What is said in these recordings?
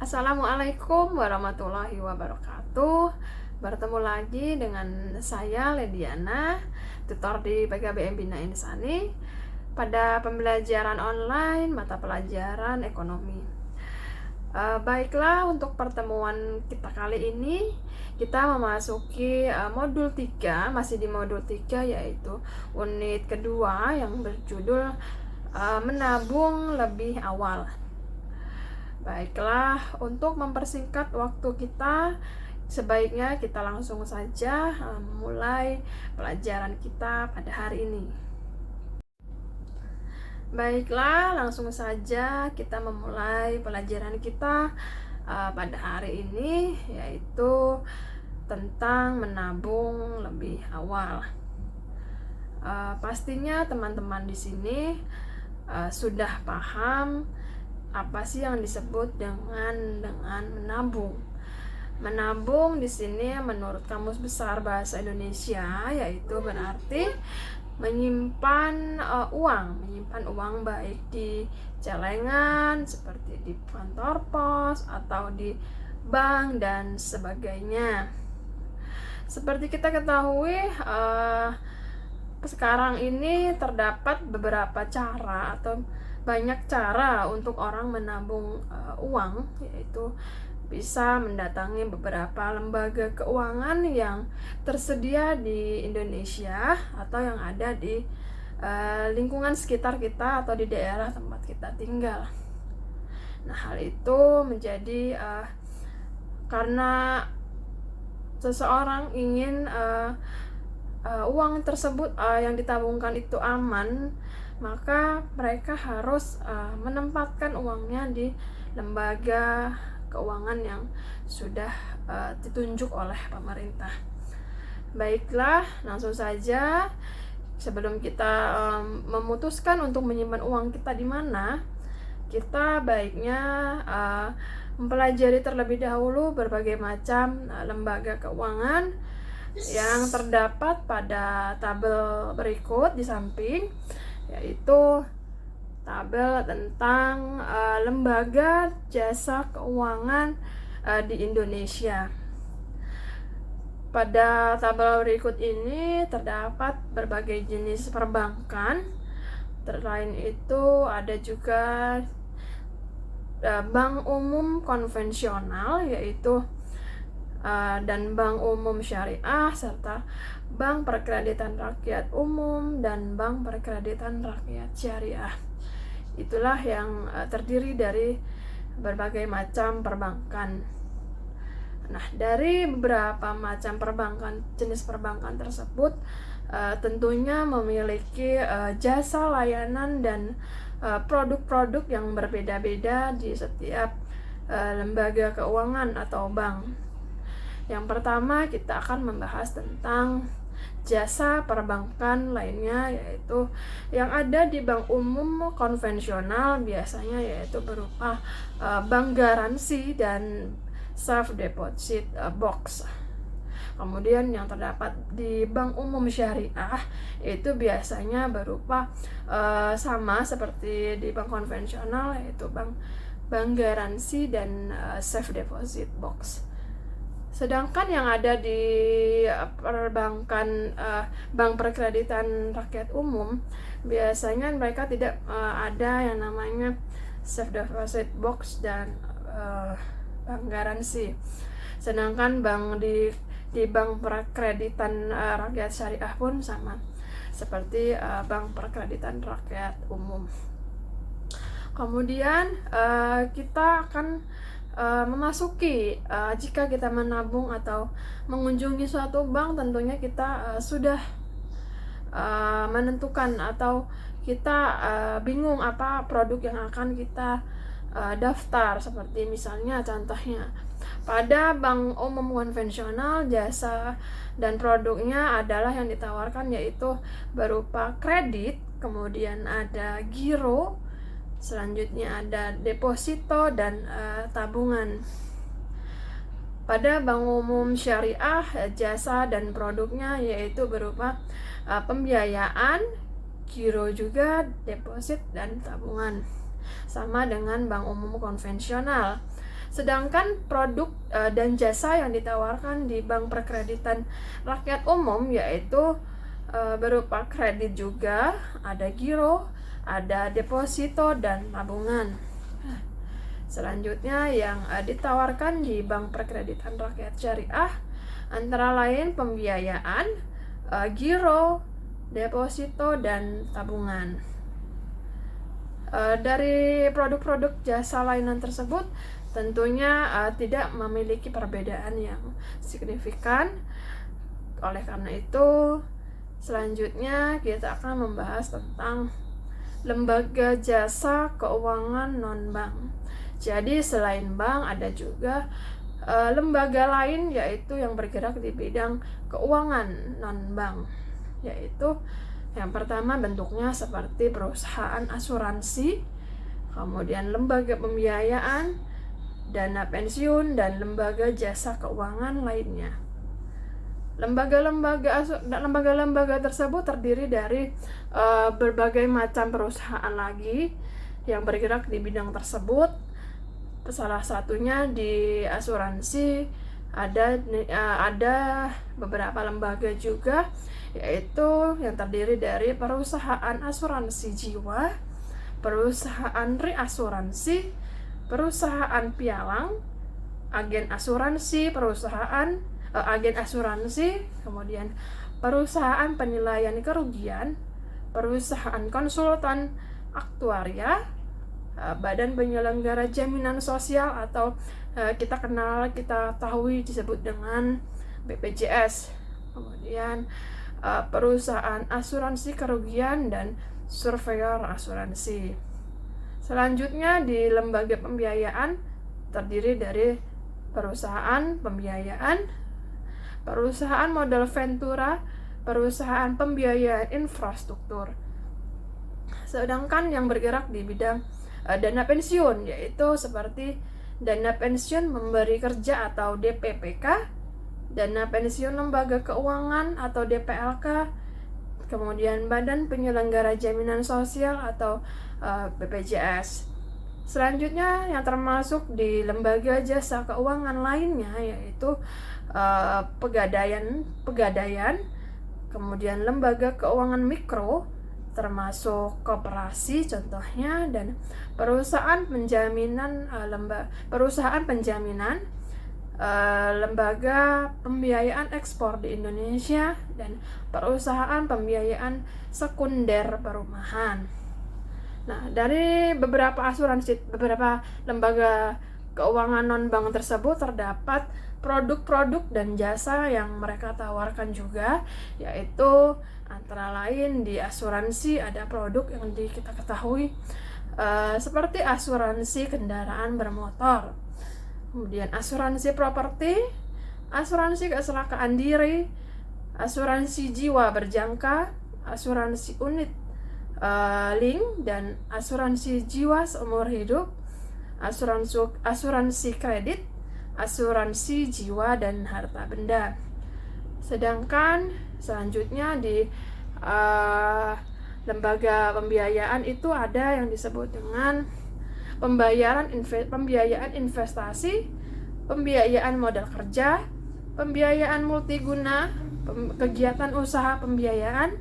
Assalamualaikum warahmatullahi wabarakatuh. Bertemu lagi dengan saya Lediana, tutor di PKBM Bina Insani pada pembelajaran online mata pelajaran ekonomi. Baiklah, untuk pertemuan kita kali ini kita memasuki modul 3, masih di modul 3, yaitu unit kedua yang berjudul menabung lebih awal. Baiklah, untuk mempersingkat waktu kita, sebaiknya kita langsung saja mulai pelajaran kita pada hari ini. Baiklah, langsung saja kita memulai pelajaran kita pada hari ini, yaitu tentang menabung lebih awal. Pastinya teman-teman di sini sudah paham apa sih yang disebut dengan menabung. Menabung di sini menurut Kamus Besar Bahasa Indonesia yaitu berarti menyimpan uang baik di celengan seperti di kantor pos atau di bank dan sebagainya. Seperti kita ketahui, sekarang ini terdapat beberapa cara atau banyak cara untuk orang menabung uang, yaitu bisa mendatangi beberapa lembaga keuangan yang tersedia di Indonesia atau yang ada di lingkungan sekitar kita atau di daerah tempat kita tinggal. Nah, hal itu menjadi karena seseorang ingin uang tersebut yang ditabungkan itu aman, maka mereka harus menempatkan uangnya di lembaga keuangan yang sudah ditunjuk oleh pemerintah. Baiklah, langsung saja sebelum kita memutuskan untuk menyimpan uang kita di mana, kita baiknya mempelajari terlebih dahulu berbagai macam lembaga keuangan yang terdapat pada tabel berikut di samping, yaitu tabel tentang lembaga jasa keuangan di Indonesia. Pada tabel berikut ini terdapat berbagai jenis perbankan. Selain itu ada juga bank umum konvensional, yaitu dan bank umum syariah, serta bank perkreditan rakyat umum dan bank perkreditan rakyat syariah. Itulah yang terdiri dari berbagai macam perbankan. Nah, dari beberapa macam jenis perbankan tersebut tentunya memiliki jasa layanan dan produk-produk yang berbeda-beda di setiap lembaga keuangan atau bank. Yang pertama, kita akan membahas tentang jasa perbankan lainnya, yaitu yang ada di bank umum konvensional, biasanya yaitu berupa bank garansi dan safe deposit box. Kemudian yang terdapat di bank umum syariah itu biasanya berupa sama seperti di bank konvensional, yaitu bank garansi dan safe deposit box. Sedangkan yang ada di perbankan bank perkreditan rakyat umum, biasanya mereka tidak ada yang namanya safe deposit box dan bank garansi. Sedangkan di bank perkreditan rakyat syariah pun sama seperti bank perkreditan rakyat umum. Kemudian kita akan memasuki jika kita menabung atau mengunjungi suatu bank, tentunya kita sudah menentukan atau kita bingung apa produk yang akan kita daftar. Seperti misalnya contohnya pada bank umum konvensional, jasa dan produknya adalah yang ditawarkan yaitu berupa kredit, kemudian ada giro, selanjutnya ada deposito dan tabungan. Pada bank umum syariah, jasa dan produknya yaitu berupa pembiayaan, giro juga, deposit dan tabungan. sama dengan bank umum konvensional. Sedangkan produk dan jasa yang ditawarkan di bank perkreditan rakyat umum yaitu berupa kredit juga, ada giro, ada deposito dan tabungan. Selanjutnya yang ditawarkan di bank perkreditan rakyat syariah antara lain pembiayaan, giro, deposito dan tabungan. Dari produk-produk jasa layanan tersebut tentunya tidak memiliki perbedaan yang signifikan. Oleh karena itu, selanjutnya kita akan membahas tentang lembaga jasa keuangan non-bank. Jadi selain bank ada juga lembaga lain yaitu yang bergerak di bidang keuangan non-bank, yaitu yang pertama bentuknya seperti perusahaan asuransi, kemudian lembaga pembiayaan, dana pensiun, dan lembaga jasa keuangan lainnya. Lembaga-lembaga tersebut terdiri dari berbagai macam perusahaan lagi yang bergerak di bidang tersebut. Salah satunya di asuransi ada beberapa lembaga juga, yaitu yang terdiri dari perusahaan asuransi jiwa, perusahaan reasuransi, perusahaan pialang, agen asuransi, agen asuransi, kemudian perusahaan penilaian kerugian, perusahaan konsultan aktuaria, badan penyelenggara jaminan sosial atau kita tahu disebut dengan BPJS, kemudian perusahaan asuransi kerugian dan surveyor asuransi. Selanjutnya di lembaga pembiayaan terdiri dari perusahaan pembiayaan, perusahaan modal ventura, perusahaan pembiayaan infrastruktur. Sedangkan yang bergerak di bidang dana pensiun yaitu seperti dana pensiun memberi kerja atau DPPK, dana pensiun lembaga keuangan atau DPLK, kemudian badan penyelenggara jaminan sosial atau BPJS. Selanjutnya yang termasuk di lembaga jasa keuangan lainnya yaitu pegadaian, kemudian lembaga keuangan mikro termasuk koperasi contohnya, dan perusahaan penjaminan, lembaga pembiayaan ekspor di Indonesia, dan perusahaan pembiayaan sekunder perumahan. Nah, dari beberapa lembaga keuangan non-bank tersebut terdapat produk-produk dan jasa yang mereka tawarkan juga, yaitu antara lain di asuransi ada produk yang kita ketahui seperti asuransi kendaraan bermotor, kemudian asuransi properti, asuransi kecelakaan diri, asuransi jiwa berjangka, asuransi unit link, dan asuransi jiwa seumur hidup, asuransi kredit, asuransi jiwa dan harta benda. Sedangkan selanjutnya di lembaga pembiayaan itu ada yang disebut dengan pembiayaan investasi, pembiayaan modal kerja, pembiayaan multiguna, kegiatan usaha pembiayaan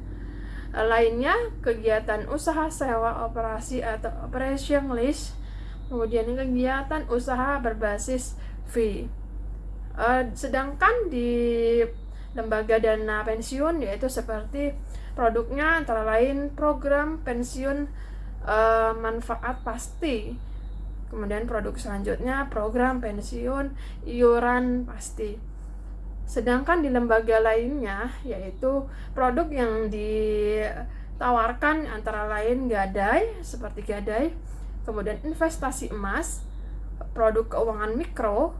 lainnya, kegiatan usaha sewa operasi atau operation lease, kemudian kegiatan usaha berbasis fee. Sedangkan di lembaga dana pensiun yaitu seperti produknya antara lain program pensiun manfaat pasti, kemudian produk selanjutnya program pensiun iuran pasti. Sedangkan di lembaga lainnya yaitu produk yang ditawarkan antara lain gadai seperti gadai, kemudian investasi emas, produk keuangan mikro,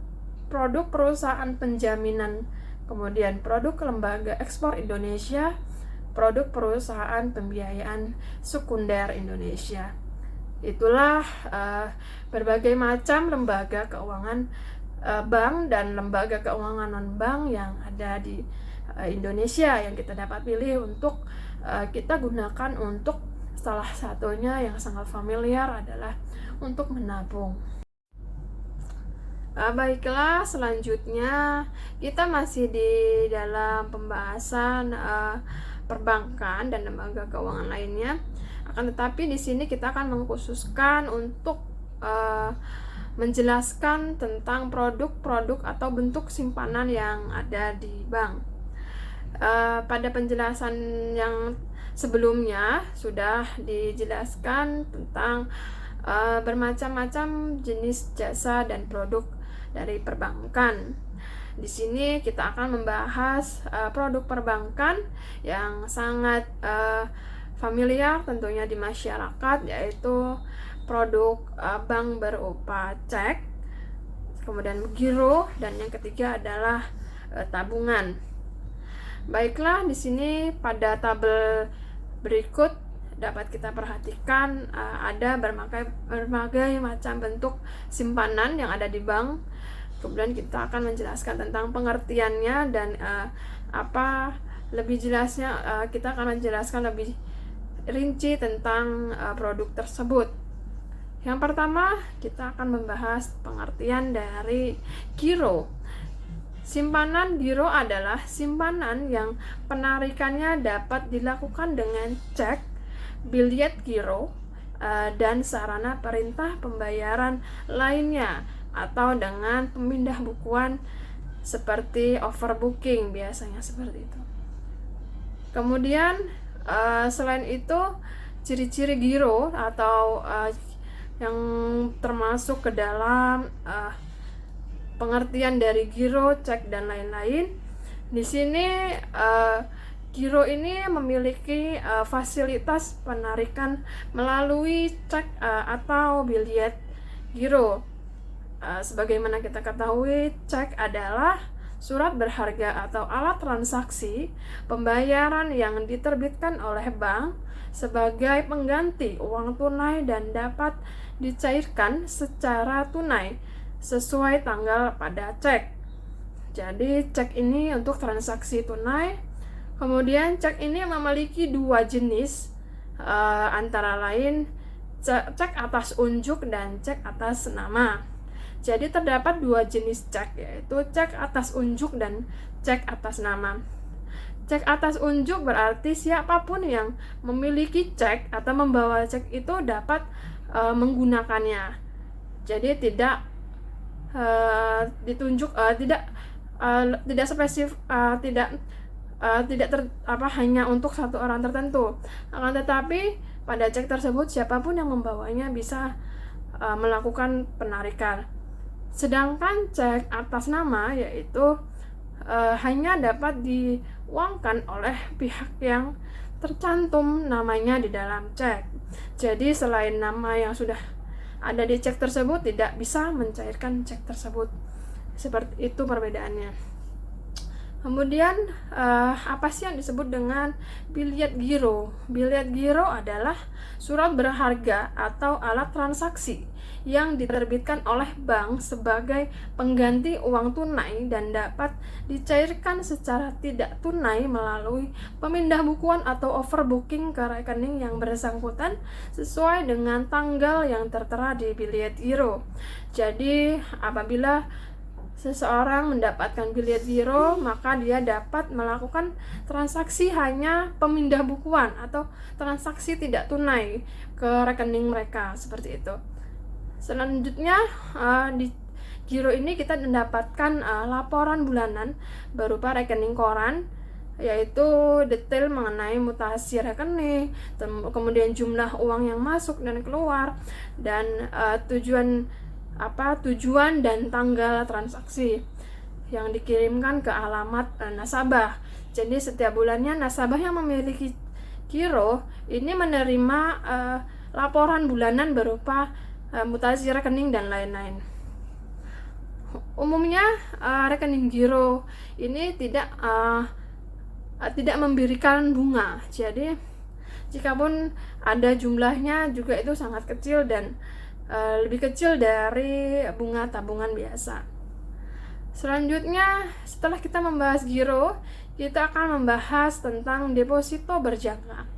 produk perusahaan penjaminan, kemudian produk lembaga ekspor Indonesia, produk perusahaan pembiayaan sekunder Indonesia. Itulah berbagai macam lembaga keuangan bank dan lembaga keuangan non-bank yang ada di Indonesia yang kita dapat pilih untuk kita gunakan untuk Salah satunya yang sangat familiar adalah untuk menabung. Baiklah, selanjutnya kita masih di dalam pembahasan perbankan dan lembaga keuangan lainnya. Akan tetapi di sini kita akan mengkhususkan untuk menjelaskan tentang produk-produk atau bentuk simpanan yang ada di bank. Pada penjelasan yang sebelumnya sudah dijelaskan tentang bermacam-macam jenis jasa dan produk dari perbankan. Di sini kita akan membahas produk perbankan yang sangat familiar tentunya di masyarakat, yaitu produk bank berupa cek, kemudian giro, dan yang ketiga adalah tabungan. Baiklah, di sini pada tabel berikut dapat kita perhatikan ada berbagai macam bentuk simpanan yang ada di bank. Kemudian kita akan menjelaskan tentang pengertiannya dan lebih jelasnya kita akan menjelaskan lebih rinci tentang produk tersebut. Yang pertama, kita akan membahas pengertian dari giro. Simpanan giro adalah simpanan yang penarikannya dapat dilakukan dengan cek, biljet giro, dan sarana perintah pembayaran lainnya, atau dengan pemindah bukuan seperti overbooking, biasanya seperti itu. Kemudian selain itu, ciri-ciri giro atau yang termasuk ke dalam pengertian dari giro, cek, dan lain-lain. Di sini giro ini memiliki fasilitas penarikan melalui cek atau biljet giro. Sebagaimana kita ketahui, cek adalah surat berharga atau alat transaksi pembayaran yang diterbitkan oleh bank sebagai pengganti uang tunai dan dapat dicairkan secara tunai sesuai tanggal pada cek. Jadi cek ini untuk transaksi tunai. Kemudian cek ini memiliki dua jenis, antara lain cek atas unjuk dan cek atas nama. Jadi terdapat dua jenis cek, yaitu cek atas unjuk dan cek atas nama. Cek atas unjuk berarti siapapun yang memiliki cek atau membawa cek itu dapat menggunakannya. Jadi tidak ditunjuk, tidak spesifik, hanya untuk satu orang tertentu. Akan tetapi pada cek tersebut siapapun yang membawanya bisa melakukan penarikan. Sedangkan cek atas nama yaitu hanya dapat diuangkan oleh pihak yang tercantum namanya di dalam cek. Jadi selain nama yang sudah ada di cek tersebut tidak bisa mencairkan cek tersebut. Seperti itu perbedaannya. Kemudian apa sih yang disebut dengan biljet giro? Biljet giro adalah surat berharga atau alat transaksi yang diterbitkan oleh bank sebagai pengganti uang tunai dan dapat dicairkan secara tidak tunai melalui pemindah bukuan atau overbooking ke rekening yang bersangkutan sesuai dengan tanggal yang tertera di biljet giro. Jadi apabila seseorang mendapatkan biljet giro, maka dia dapat melakukan transaksi hanya pemindah bukuan atau transaksi tidak tunai ke rekening mereka, seperti itu. Selanjutnya di giro ini kita mendapatkan laporan bulanan berupa rekening koran, yaitu detail mengenai mutasi rekening, kemudian jumlah uang yang masuk dan keluar, dan tujuan dan tanggal transaksi yang dikirimkan ke alamat nasabah. Jadi setiap bulannya nasabah yang memiliki giro ini menerima laporan bulanan berupa mutasi rekening dan lain-lain. Umumnya rekening giro ini tidak memberikan bunga. Jadi jikapun ada jumlahnya juga itu sangat kecil dan lebih kecil dari bunga tabungan biasa. Selanjutnya, setelah kita membahas giro, kita akan membahas tentang deposito berjangka.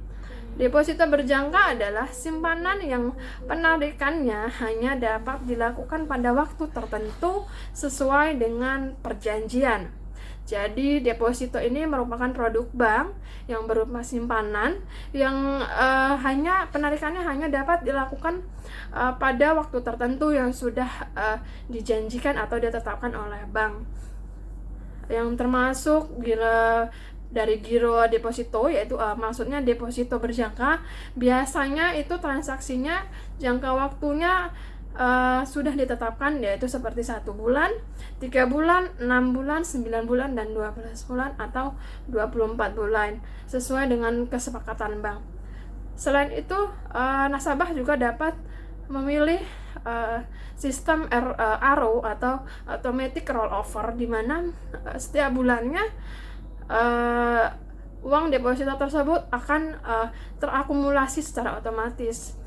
Deposito berjangka adalah simpanan yang penarikannya hanya dapat dilakukan pada waktu tertentu sesuai dengan perjanjian. Jadi deposito ini merupakan produk bank yang berupa simpanan yang hanya penarikannya hanya dapat dilakukan pada waktu tertentu yang sudah dijanjikan atau ditetapkan oleh bank. Yang termasuk dari giro deposito, yaitu maksudnya deposito berjangka, biasanya itu transaksinya jangka waktunya sudah ditetapkan, yaitu seperti 1 bulan, 3 bulan, 6 bulan, 9 bulan, dan 12 bulan atau 24 bulan sesuai dengan kesepakatan bank. Selain itu, nasabah juga dapat memilih sistem ARO atau automatic rollover, di mana setiap bulannya uang deposito tersebut akan terakumulasi secara otomatis.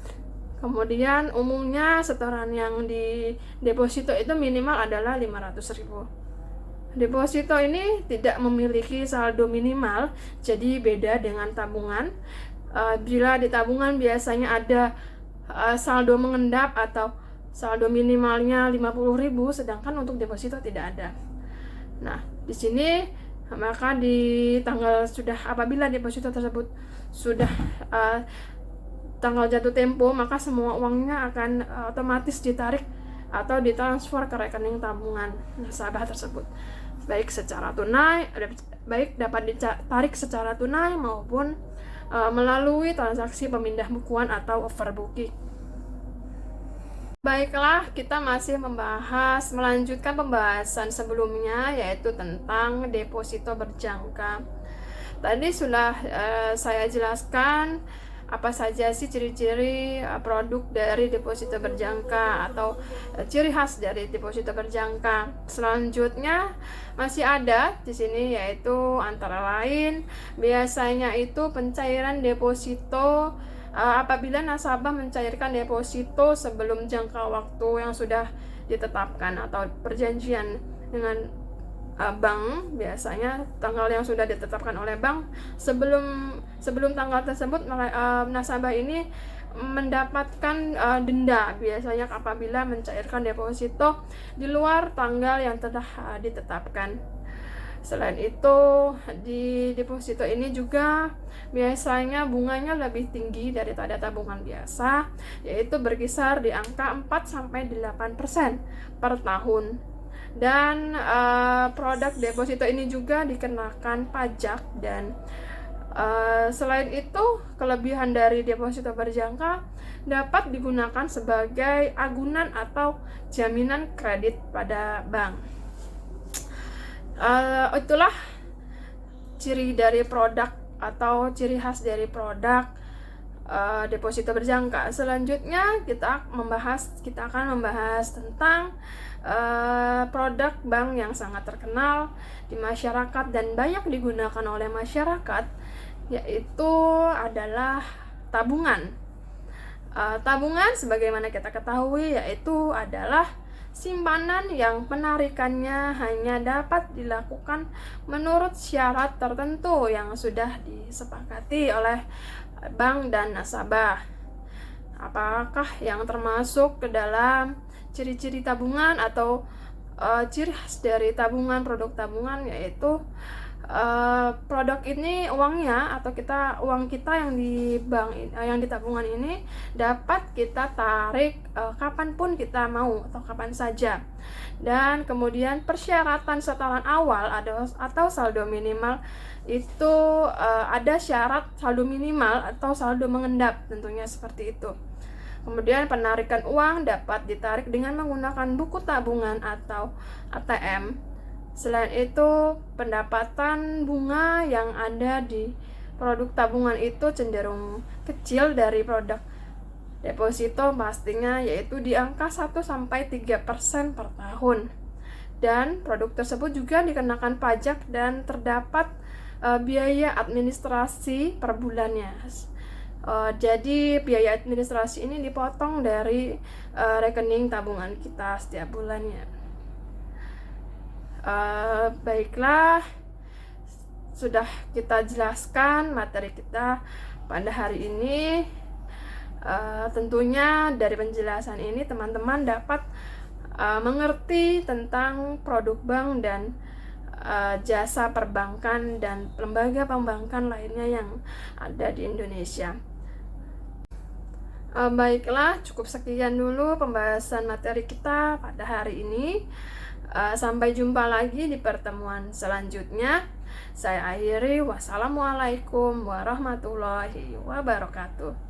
Kemudian umumnya setoran yang di deposito itu minimal adalah 500.000. Deposito ini tidak memiliki saldo minimal, jadi beda dengan tabungan. Bila di tabungan biasanya ada saldo mengendap atau saldo minimalnya 50.000, sedangkan untuk deposito tidak ada. Nah, di sini maka di tanggal apabila deposito tersebut sudah tanggal jatuh tempo, maka semua uangnya akan otomatis ditarik atau ditransfer ke rekening tabungan nasabah tersebut, baik dapat ditarik secara tunai maupun melalui transaksi pemindah bukuan atau overbooking. Baiklah, kita masih melanjutkan pembahasan sebelumnya, yaitu tentang deposito berjangka. Tadi sudah saya jelaskan apa saja sih ciri-ciri produk dari deposito berjangka atau ciri khas dari deposito berjangka. Selanjutnya masih ada di sini, yaitu antara lain biasanya itu pencairan deposito apabila nasabah mencairkan deposito sebelum jangka waktu yang sudah ditetapkan atau perjanjian dengan bank. Biasanya tanggal yang sudah ditetapkan oleh bank, sebelum tanggal tersebut nasabah ini mendapatkan denda, biasanya apabila mencairkan deposito di luar tanggal yang telah ditetapkan. Selain itu, di deposito ini juga biasanya bunganya lebih tinggi daripada tabungan biasa, yaitu berkisar di angka 4-8% per tahun. Dan produk deposito ini juga dikenakan pajak. Dan selain itu, kelebihan dari deposito berjangka dapat digunakan sebagai agunan atau jaminan kredit pada bank. Itulah ciri dari produk atau ciri khas dari produk deposito berjangka. Selanjutnya kita akan membahas tentang produk bank yang sangat terkenal di masyarakat dan banyak digunakan oleh masyarakat, yaitu adalah tabungan. Tabungan sebagaimana kita ketahui yaitu adalah simpanan yang penarikannya hanya dapat dilakukan menurut syarat tertentu yang sudah disepakati oleh bank dan nasabah. Apakah yang termasuk ke dalam ciri-ciri tabungan atau ciri khas dari tabungan, produk tabungan, yaitu produk ini uangnya atau uang kita yang di bank, yang di tabungan ini dapat kita tarik kapanpun kita mau atau kapan saja. Dan kemudian persyaratan setoran awal atau saldo minimal itu ada syarat saldo minimal atau saldo mengendap, tentunya seperti itu. Kemudian penarikan uang dapat ditarik dengan menggunakan buku tabungan atau ATM. Selain itu, pendapatan bunga yang ada di produk tabungan itu cenderung kecil dari produk deposito pastinya, yaitu di angka 1-3% per tahun. Dan produk tersebut juga dikenakan pajak dan terdapat biaya administrasi per bulannya. Jadi biaya administrasi ini dipotong dari rekening tabungan kita setiap bulannya. Baiklah, sudah kita jelaskan materi kita pada hari ini. Tentunya dari penjelasan ini teman-teman dapat mengerti tentang produk bank dan jasa perbankan dan lembaga perbankan lainnya yang ada di Indonesia. Baiklah, cukup sekian dulu pembahasan materi kita pada hari ini. Sampai jumpa lagi di pertemuan selanjutnya. Saya akhiri, wassalamualaikum warahmatullahi wabarakatuh.